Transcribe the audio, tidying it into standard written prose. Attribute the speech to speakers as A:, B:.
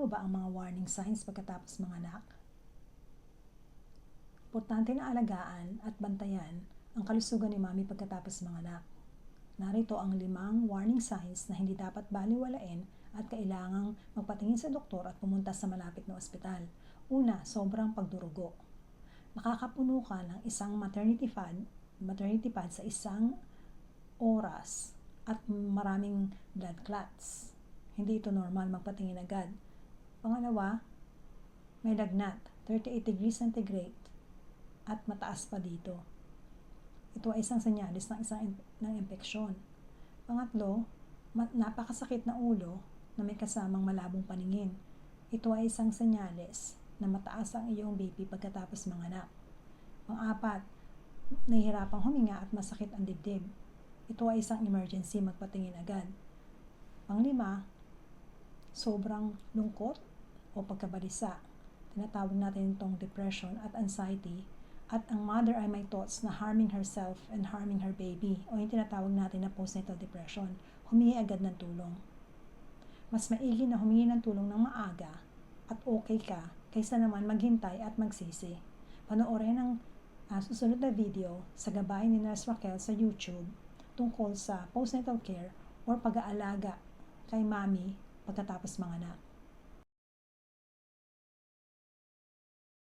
A: mo ba ang mga warning signs pagkatapos manganak? Importante na alagaan at bantayan ang kalusugan ni mami pagkatapos manganak. Narito ang 5 warning signs na hindi dapat baliwalain at kailangang magpatingin sa doktor at pumunta sa malapit na ospital. Una, sobrang pagdurugo. Makakapuno ka ng isang maternity pad sa isang oras at maraming blood clots. Hindi ito normal, magpatingin agad. Pangalawa, may lagnat, 38 degrees centigrade at mataas pa dito. Ito ay isang senyales ng impeksyon. Pangatlo, napakasakit na ulo na may kasamang malabong paningin. Ito ay isang senyales na mataas ang iyong BP pagkatapos manganak. Pang-apat, nahihirapang huminga at masakit ang dibdib. Ito ay isang emergency, magpatingin agad. Pang-5, sobrang lungkot o pagkabalisa. Tinatawag natin itong depression at anxiety. At ang mother ay may thoughts na harming herself and harming her baby o yung tinatawag natin na postnatal depression. Humingi agad ng tulong. Mas maigi na humingi ng tulong ng maaga at okay ka kaysa naman maghintay at magsisi. Panoorin ang susunod na video sa gabay ni Nurse Raquel sa YouTube tungkol sa postnatal care or pag-aalaga kay mami pagkatapos manganak.